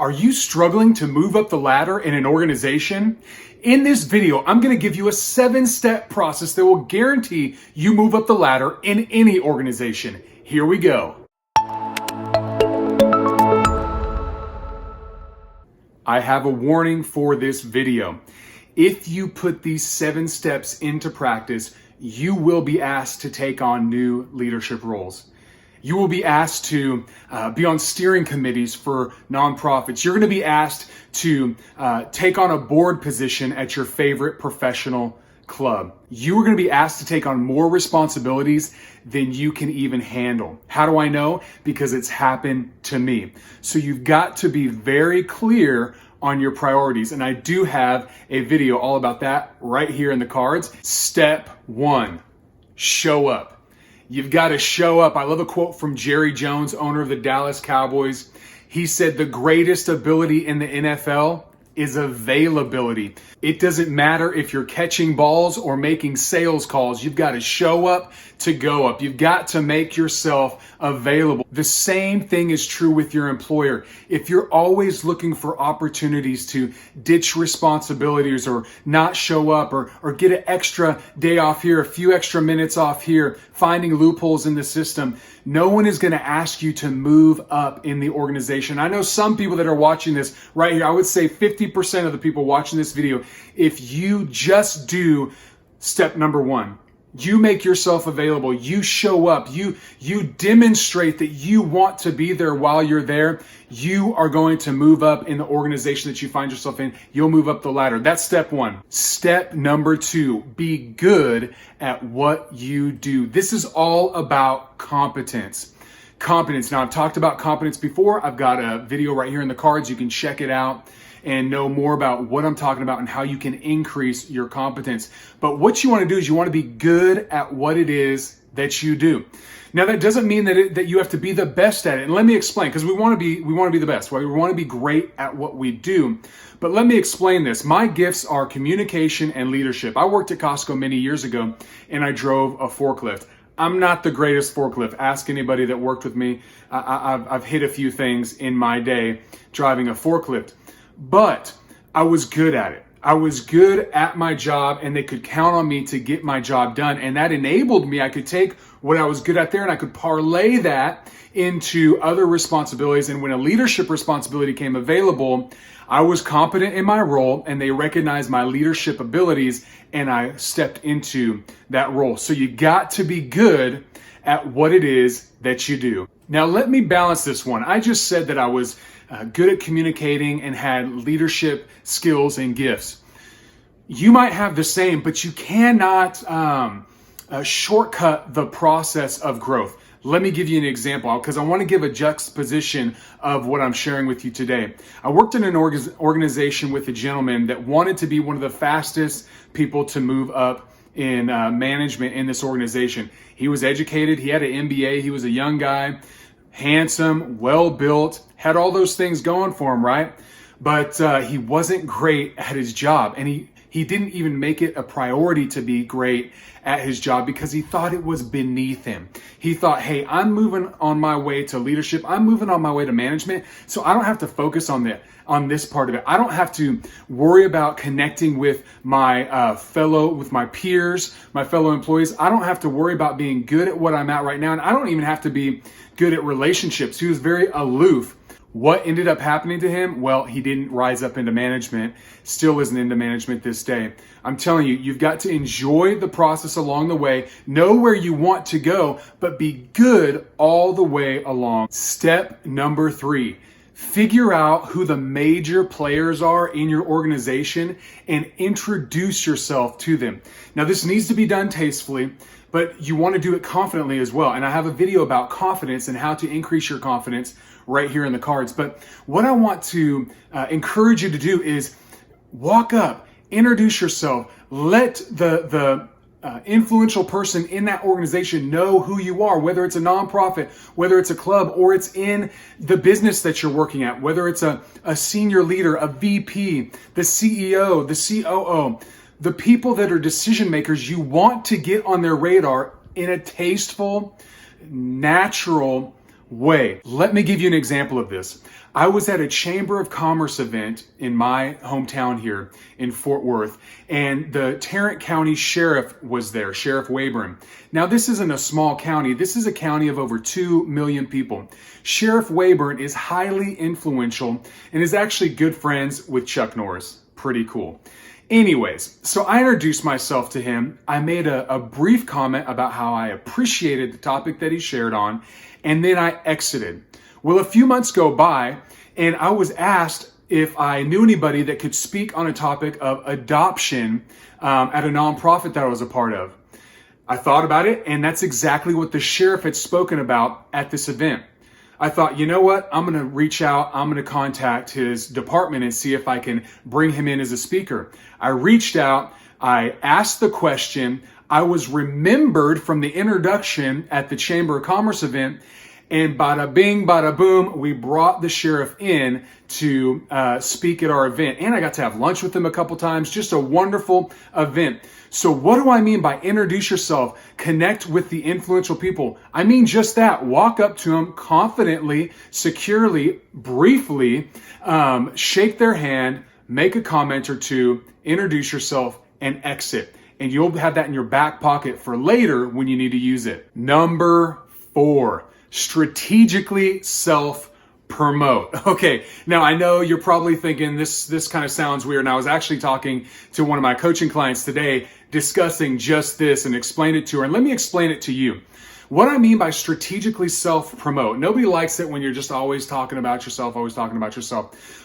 Are you struggling to move up the ladder in an organization? In this video, I'm going to give you a 7-step process that will guarantee you move up the ladder in any organization. Here we go. I have a warning for this video. If you put these 7 steps into practice, you will be asked to take on new leadership roles. You will be asked to be on steering committees for nonprofits. You're going to be asked to take on a board position at your favorite professional club. You are going to be asked to take on more responsibilities than you can even handle. How do I know? Because it's happened to me. So you've got to be very clear on your priorities. And I do have a video all about that right here in the cards. Step 1, show up. You've got to show up. I love a quote from Jerry Jones, owner of the Dallas Cowboys. He said, the greatest ability in the NFL is availability. It doesn't matter if you're catching balls or making sales calls. You've got to show up to go up. You've got to make yourself available. The same thing is true with your employer. If you're always looking for opportunities to ditch responsibilities or not show up or get an extra day off here, a few extra minutes off here, finding loopholes in the system, no one is going to ask you to move up in the organization. I know some people that are watching this right here, I would say 50% of the people watching this video, if you just do step number 1, you make yourself available, you show up, you demonstrate that you want to be there while you're there, you are going to move up in the organization that you find yourself in. You'll move up the ladder. That's step 1. Step number 2, be good at what you do. This is all about competence. Competence. Now, I've talked about competence before. I've got a video right here in the cards. You can check it out and know more about what I'm talking about and how you can increase your competence. But what you want to do is you want to be good at what it is that you do. Now, that doesn't mean that you have to be the best at it. And let me explain, because we want to be the best, right? We want to be great at what we do. But let me explain this. My gifts are communication and leadership. I worked at Costco many years ago and I drove a forklift. I'm not the greatest forklift. Ask anybody that worked with me. I've hit a few things in my day driving a forklift. But I was good at it. I was good at my job and they could count on me to get my job done. And that enabled me. I could take what I was good at there and I could parlay that into other responsibilities. And when a leadership responsibility came available, I was competent in my role and they recognized my leadership abilities and I stepped into that role. So you got to be good at what it is that you do. Now, let me balance this one. I just said that I was good at communicating and had leadership skills and gifts. You might have the same, but you cannot shortcut the process of growth. Let me give you an example because I want to give a juxtaposition of what I'm sharing with you today. I worked in an organization with a gentleman that wanted to be one of the fastest people to move up in management in this organization. He was educated. He had an MBA. He was a young guy, handsome, well-built, had all those things going for him, right? But he wasn't great at his job. And he didn't even make it a priority to be great at his job because he thought it was beneath him. He thought, hey, I'm moving on my way to leadership. I'm moving on my way to management. So I don't have to focus on this part of it. I don't have to worry about connecting with my my peers, my fellow employees. I don't have to worry about being good at what I'm at right now. And I don't even have to be good at relationships. He was very aloof. What ended up happening to him? Well, he didn't rise up into management, still isn't into management this day. I'm telling you, you've got to enjoy the process along the way, know where you want to go, but be good all the way along. Step number 3, figure out who the major players are in your organization and introduce yourself to them. Now, this needs to be done tastefully, but you want to do it confidently as well. And I have a video about confidence and how to increase your confidence right here in the cards. But what I want to encourage you to do is walk up, introduce yourself, let the influential person in that organization know who you are, whether it's a nonprofit, whether it's a club, or it's in the business that you're working at, whether it's a senior leader, a VP, the CEO, the COO, the people that are decision makers. You want to get on their radar in a tasteful, natural way. Let me give you an example of this. I was at a Chamber of Commerce event in my hometown here in Fort Worth, and the Tarrant County Sheriff was there, Sheriff Wayburn. Now, this isn't a small county. This is a county of over 2 million people. Sheriff Wayburn is highly influential and is actually good friends with Chuck Norris. Pretty cool. Anyways, so I introduced myself to him. I made a brief comment about how I appreciated the topic that he shared on, and then I exited. Well, a few months go by, and I was asked if I knew anybody that could speak on a topic of adoption at a nonprofit that I was a part of. I thought about it, and that's exactly what the sheriff had spoken about at this event. I thought, you know what? I'm going to reach out. I'm going to contact his department and see if I can bring him in as a speaker. I reached out. I asked the question. I was remembered from the introduction at the Chamber of Commerce event. And bada bing, bada boom, we brought the sheriff in to speak at our event. And I got to have lunch with him a couple times. Just a wonderful event. So what do I mean by introduce yourself, connect with the influential people? I mean just that. Walk up to them confidently, securely, briefly, shake their hand, make a comment or two, introduce yourself, and exit. And you'll have that in your back pocket for later when you need to use it. Number 4, strategically self-promote. Okay, now I know you're probably thinking this kind of sounds weird. And I was actually talking to one of my coaching clients today discussing just this and explained it to her. And let me explain it to you. What I mean by strategically self-promote, nobody likes it when you're just always talking about yourself.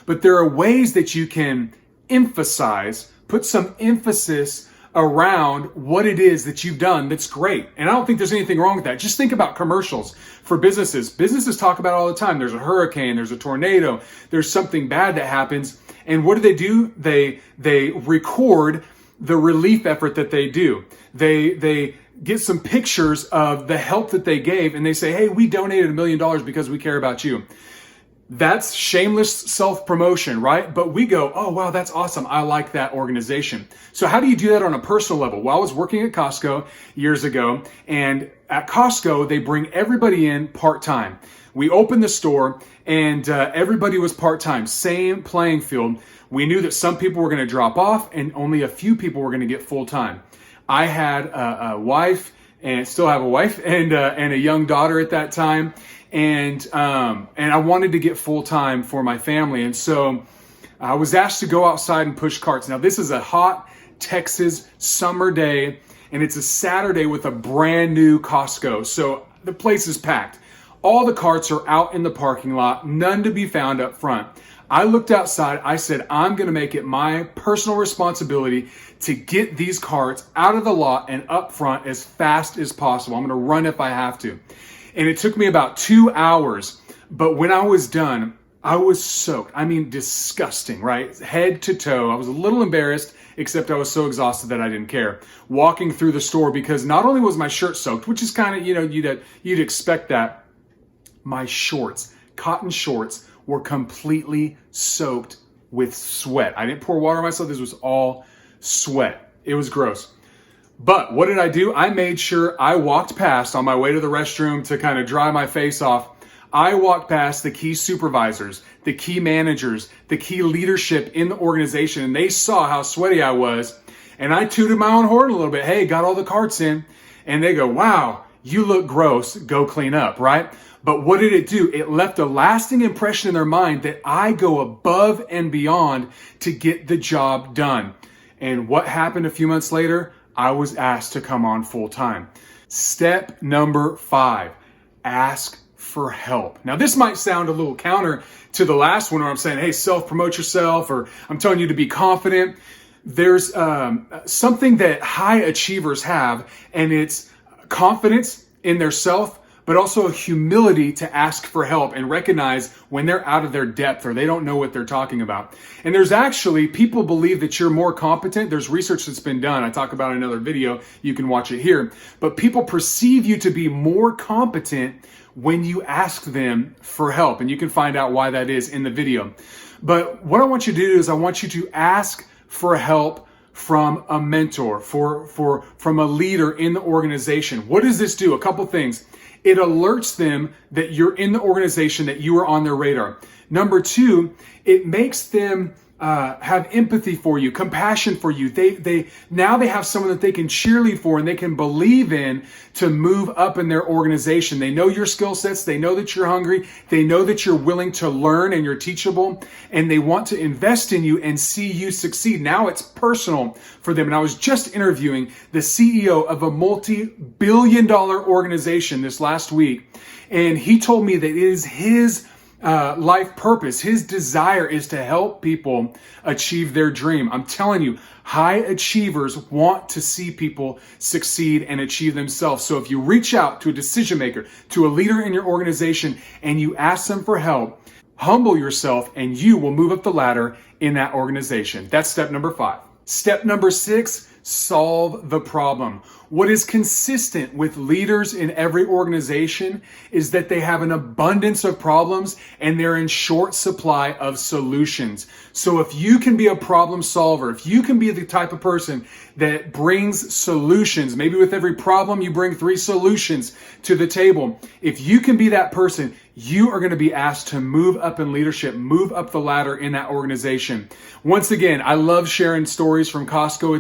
But there are ways that you can emphasize, put some emphasis around what it is that you've done that's great. And I don't think there's anything wrong with that. Just think about commercials for businesses. Businesses talk about it all the time. There's a hurricane, there's a tornado, there's something bad that happens. And what do? They record the relief effort that they do. They get some pictures of the help that they gave, and they say, hey, we donated $1 million because we care about you. That's shameless self-promotion, right? But we go, oh, wow, that's awesome. I like that organization. So how do you do that on a personal level? Well, I was working at Costco years ago, and at Costco, they bring everybody in part-time. We opened the store, and everybody was part-time, same playing field. We knew that some people were going to drop off, and only a few people were going to get full-time. I had a wife, and still have a wife, and a young daughter at that time. And I wanted to get full-time for my family. And so I was asked to go outside and push carts. Now, this is a hot Texas summer day, and it's a Saturday with a brand new Costco. So the place is packed. All the carts are out in the parking lot, none to be found up front. I looked outside. I said, I'm going to make it my personal responsibility to get these carts out of the lot and up front as fast as possible. I'm going to run if I have to. And it took me about 2 hours. But when I was done, I was soaked. I mean, disgusting, right? Head to toe. I was a little embarrassed, except I was so exhausted that I didn't care. Walking through the store, because not only was my shirt soaked, which is kind of, you'd expect that, my shorts, cotton shorts, were completely soaked with sweat. I didn't pour water on myself. This was all sweat. It was gross. But what did I do? I made sure I walked past on my way to the restroom to kind of dry my face off. I walked past the key supervisors, the key managers, the key leadership in the organization, and they saw how sweaty I was. And I tooted my own horn a little bit. Hey, got all the carts in. And they go, wow, you look gross. Go clean up, right? But what did it do? It left a lasting impression in their mind that I go above and beyond to get the job done. And what happened a few months later? I was asked to come on full time. Step number 5, ask for help. Now, this might sound a little counter to the last one where I'm saying, hey, self-promote yourself, or I'm telling you to be confident. There's something that high achievers have, and it's confidence in their self, but also a humility to ask for help and recognize when they're out of their depth or they don't know what they're talking about. And there's actually, people believe that you're more competent. There's research that's been done. I talk about it in another video. You can watch it here. But people perceive you to be more competent when you ask them for help. And you can find out why that is in the video. But what I want you to do is I want you to ask for help from a mentor, from a leader in the organization. What does this do? A couple things. It alerts them that you're in the organization, that you are on their radar. Number two, it makes them have empathy for you, compassion for you. They now they have someone that they can cheerlead for and they can believe in to move up in their organization. They know your skill sets. They know that you're hungry. They know that you're willing to learn and you're teachable, and they want to invest in you and see you succeed. Now it's personal for them. And I was just interviewing the CEO of a multi-billion-dollar organization this last week, and he told me that it is his life purpose. His desire is to help people achieve their dream. I'm telling you, high achievers want to see people succeed and achieve themselves. So if you reach out to a decision maker, to a leader in your organization, and you ask them for help, humble yourself and you will move up the ladder in that organization. That's step number 5. Step number 6, solve the problem. What is consistent with leaders in every organization is that they have an abundance of problems and they're in short supply of solutions. So if you can be a problem solver, if you can be the type of person that brings solutions, maybe with every problem you bring 3 solutions to the table. If you can be that person, you are going to be asked to move up in leadership, move up the ladder in that organization. Once again, I love sharing stories from Costco.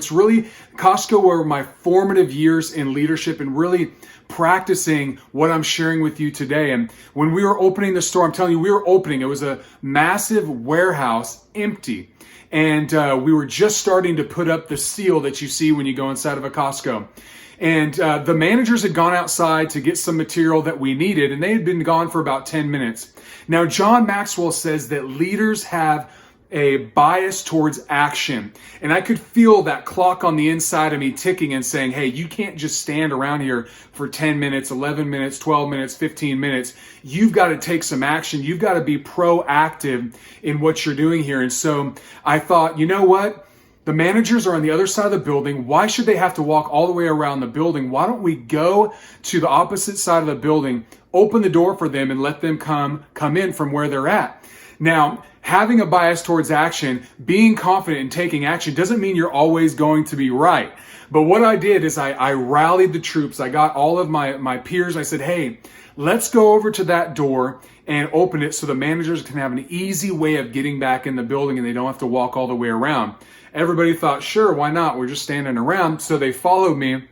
Costco were my formative years in leadership and really practicing what I'm sharing with you today. And when we were opening the store, I'm telling you, it was a massive warehouse, empty. And we were just starting to put up the seal that you see when you go inside of a Costco. And the managers had gone outside to get some material that we needed, and they had been gone for about 10 minutes. Now, John Maxwell says that leaders have a bias towards action. And I could feel that clock on the inside of me ticking and saying, hey, you can't just stand around here for 10 minutes, 11 minutes, 12 minutes, 15 minutes. You've got to take some action. You've got to be proactive in what you're doing here. And so I thought, you know what? The managers are on the other side of the building. Why should they have to walk all the way around the building? Why don't we go to the opposite side of the building, open the door for them, and let them come in from where they're at? Now, having a bias towards action, being confident in taking action doesn't mean you're always going to be right. But what I did is I rallied the troops. I got all of my peers. I said, hey, let's go over to that door and open it so the managers can have an easy way of getting back in the building and they don't have to walk all the way around. Everybody thought, sure, why not? We're just standing around. So they followed me.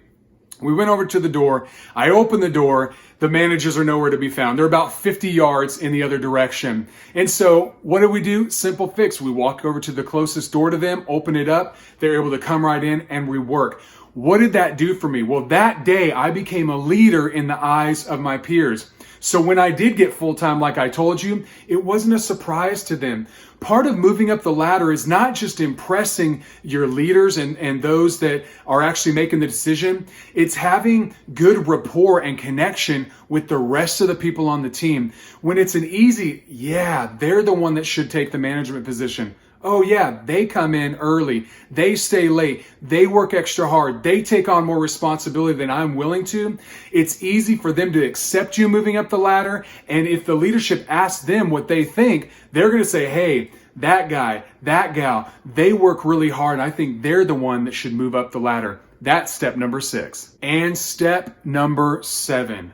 We went over to the door. I opened the door. The managers are nowhere to be found. They're about 50 yards in the other direction. And so what do we do? Simple fix. We walk over to the closest door to them, open it up. They're able to come right in and we work. What did that do for me? Well, that day I became a leader in the eyes of my peers. So when I did get full-time, like I told you, it wasn't a surprise to them. Part of moving up the ladder is not just impressing your leaders and those that are actually making the decision. It's having good rapport and connection with the rest of the people on the team. When it's an easy, yeah, they're the one that should take the management position. Oh yeah, they come in early, they stay late, they work extra hard, they take on more responsibility than I'm willing to. It's easy for them to accept you moving up the ladder, and if the leadership asks them what they think, they're going to say, hey, that guy, that gal, they work really hard. I think they're the one that should move up the ladder. That's step number 6. And step number 7,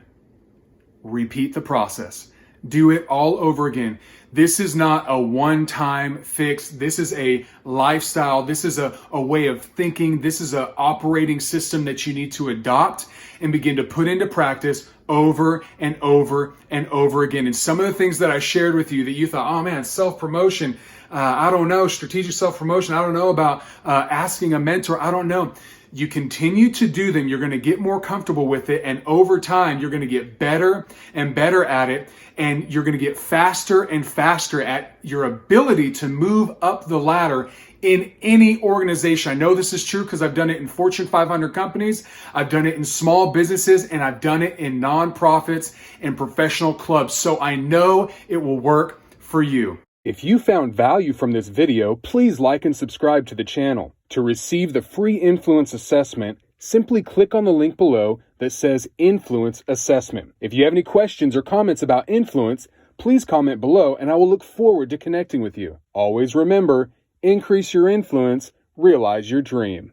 repeat the process. Do it all over again. This is not a one-time fix. This is a lifestyle. This is a way of thinking. This is an operating system that you need to adopt and begin to put into practice over and over and over again. And some of the things that I shared with you that you thought, oh man, self-promotion, I don't know, strategic self-promotion, I don't know about asking a mentor, I don't know. You continue to do them, you're going to get more comfortable with it, and over time, you're going to get better and better at it, and you're going to get faster and faster at your ability to move up the ladder in any organization. I know this is true because I've done it in Fortune 500 companies, I've done it in small businesses, and I've done it in nonprofits and professional clubs, so I know it will work for you. If you found value from this video, please like and subscribe to the channel. To receive the free influence assessment, simply click on the link below that says Influence Assessment. If you have any questions or comments about influence, please comment below and I will look forward to connecting with you. Always remember, increase your influence, realize your dream.